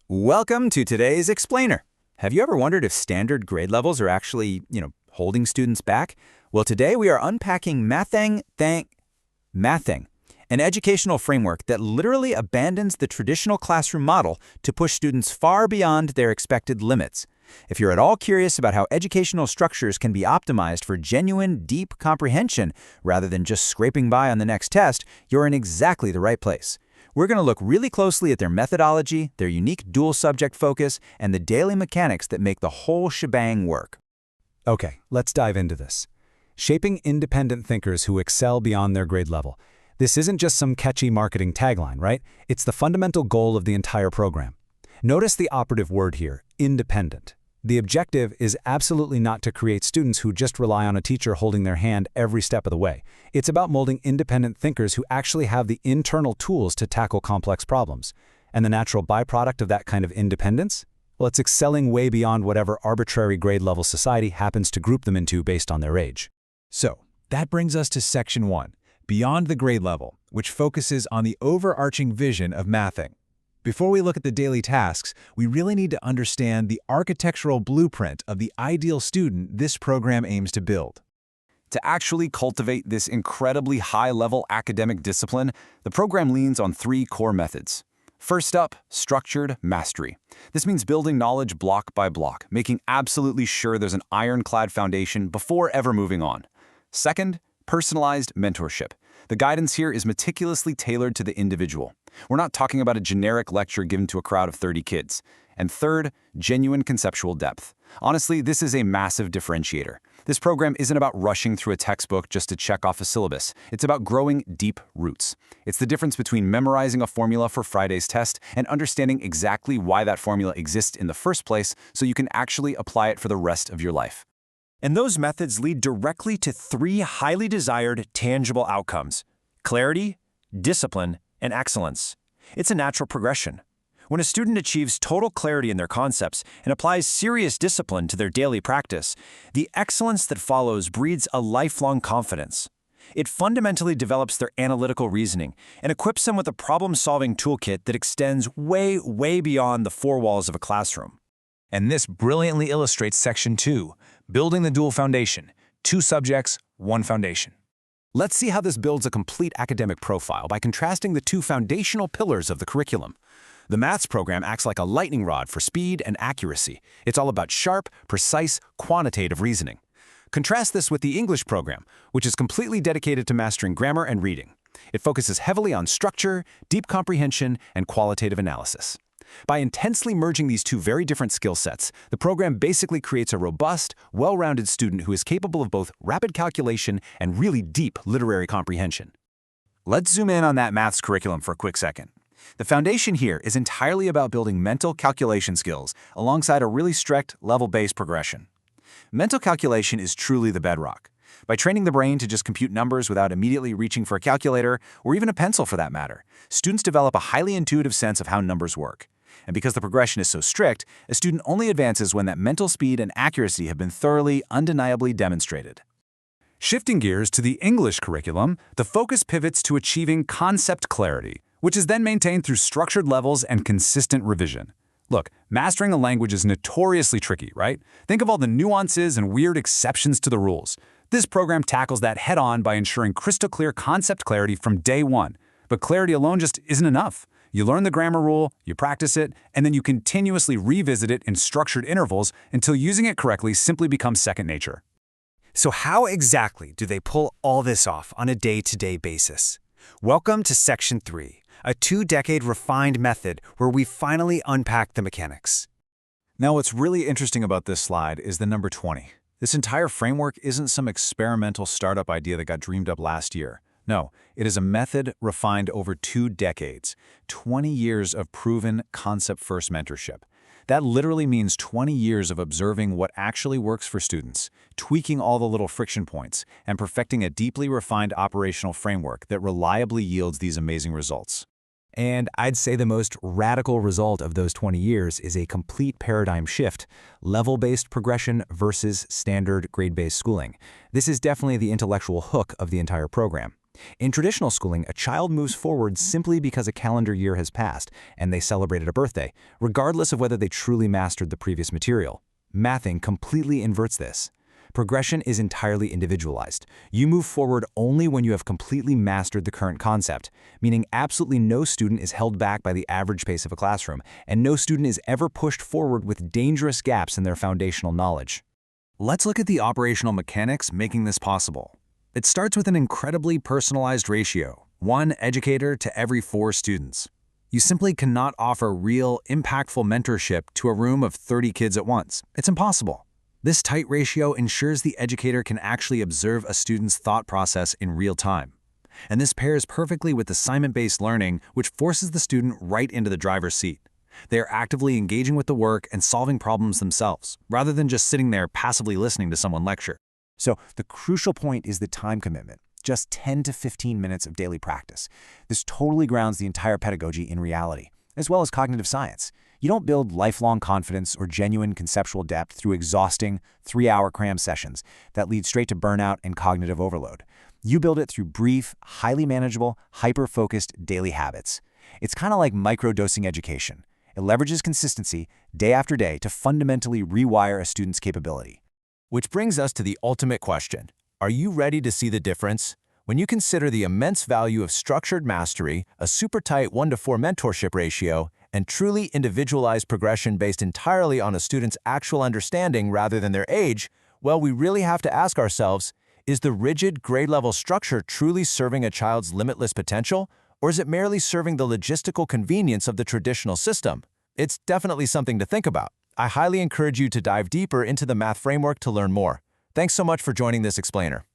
Welcome to today's Explainer. Have you ever wondered if standard grade levels are actually, holding students back? Well, today we are unpacking Matheng, an educational framework that literally abandons the traditional classroom model to push students far beyond their expected limits. If you're at all curious about how educational structures can be optimized for genuine, deep comprehension rather than just scraping by on the next test, you're in exactly the right place. We're going to look really closely at their methodology, their unique dual-subject focus, and the daily mechanics that make the whole shebang work. Okay, let's dive into this. Shaping independent thinkers who excel beyond their grade level. This isn't just some catchy marketing tagline, right? It's the fundamental goal of the entire program. Notice the operative word here, independent. The objective is absolutely not to create students who just rely on a teacher holding their hand every step of the way. It's about molding independent thinkers who actually have the internal tools to tackle complex problems. And the natural byproduct of that kind of independence? Well, it's excelling way beyond whatever arbitrary grade-level society happens to group them into based on their age. So, that brings us to Section 1, Beyond the Grade Level, which focuses on the overarching vision of Matheng. Before we look at the daily tasks, we really need to understand the architectural blueprint of the ideal student this program aims to build. To actually cultivate this incredibly high-level academic discipline, the program leans on three core methods. First up, structured mastery. This means building knowledge block by block, making absolutely sure there's an ironclad foundation before ever moving on. Second, personalized mentorship. The guidance here is meticulously tailored to the individual. We're not talking about a generic lecture given to a crowd of 30 kids. And third, genuine conceptual depth. Honestly, this is a massive differentiator. This program isn't about rushing through a textbook just to check off a syllabus. It's about growing deep roots. It's the difference between memorizing a formula for Friday's test and understanding exactly why that formula exists in the first place so you can actually apply it for the rest of your life. And those methods lead directly to three highly desired, tangible outcomes: clarity, discipline, and excellence. It's a natural progression. When a student achieves total clarity in their concepts and applies serious discipline to their daily practice, the excellence that follows breeds a lifelong confidence. It fundamentally develops their analytical reasoning and equips them with a problem-solving toolkit that extends way, way beyond the four walls of a classroom. And this brilliantly illustrates Section 2, Building the Dual Foundation, 2 subjects, 1 foundation. Let's see how this builds a complete academic profile by contrasting the two foundational pillars of the curriculum. The maths program acts like a lightning rod for speed and accuracy. It's all about sharp, precise, quantitative reasoning. Contrast this with the English program, which is completely dedicated to mastering grammar and reading. It focuses heavily on structure, deep comprehension, and qualitative analysis. By intensely merging these two very different skill sets, the program basically creates a robust, well-rounded student who is capable of both rapid calculation and really deep literary comprehension. Let's zoom in on that maths curriculum for a quick second. The foundation here is entirely about building mental calculation skills alongside a really strict, level-based progression. Mental calculation is truly the bedrock. By training the brain to just compute numbers without immediately reaching for a calculator, or even a pencil for that matter, students develop a highly intuitive sense of how numbers work. And because the progression is so strict, a student only advances when that mental speed and accuracy have been thoroughly, undeniably demonstrated. Shifting gears to the English curriculum, the focus pivots to achieving concept clarity, which is then maintained through structured levels and consistent revision. Look, mastering a language is notoriously tricky, right? Think of all the nuances and weird exceptions to the rules. This program tackles that head-on by ensuring crystal clear concept clarity from day one. But clarity alone just isn't enough. You learn the grammar rule, you practice it, and then you continuously revisit it in structured intervals until using it correctly simply becomes second nature. So how exactly do they pull all this off on a day-to-day basis? Welcome to Section 3, a 2-decade refined method where we finally unpack the mechanics. Now, what's really interesting about this slide is the number 20. This entire framework isn't some experimental startup idea that got dreamed up last year. No, it is a method refined over 2 decades, 20 years of proven concept-first mentorship. That literally means 20 years of observing what actually works for students, tweaking all the little friction points, and perfecting a deeply refined operational framework that reliably yields these amazing results. And I'd say the most radical result of those 20 years is a complete paradigm shift, level-based progression versus standard grade-based schooling. This is definitely the intellectual hook of the entire program. In traditional schooling, a child moves forward simply because a calendar year has passed and they celebrated a birthday, regardless of whether they truly mastered the previous material. Matheng completely inverts this. Progression is entirely individualized. You move forward only when you have completely mastered the current concept, meaning absolutely no student is held back by the average pace of a classroom, and no student is ever pushed forward with dangerous gaps in their foundational knowledge. Let's look at the operational mechanics making this possible. It starts with an incredibly personalized ratio, 1 educator to every 4 students. You simply cannot offer real, impactful mentorship to a room of 30 kids at once. It's impossible. This tight ratio ensures the educator can actually observe a student's thought process in real time. And this pairs perfectly with assignment-based learning, which forces the student right into the driver's seat. They are actively engaging with the work and solving problems themselves, rather than just sitting there passively listening to someone lecture. So the crucial point is the time commitment. Just 10 to 15 minutes of daily practice. This totally grounds the entire pedagogy in reality, as well as cognitive science. You don't build lifelong confidence or genuine conceptual depth through exhausting 3-hour cram sessions that lead straight to burnout and cognitive overload. You build it through brief, highly manageable, hyper-focused daily habits. It's kind of like micro-dosing education. It leverages consistency day after day to fundamentally rewire a student's capability. Which brings us to the ultimate question. Are you ready to see the difference? When you consider the immense value of structured mastery, a super tight 1-to-4 mentorship ratio, and truly individualized progression based entirely on a student's actual understanding rather than their age, well, we really have to ask ourselves, is the rigid grade-level structure truly serving a child's limitless potential, or is it merely serving the logistical convenience of the traditional system? It's definitely something to think about. I highly encourage you to dive deeper into the math framework to learn more. Thanks so much for joining this explainer.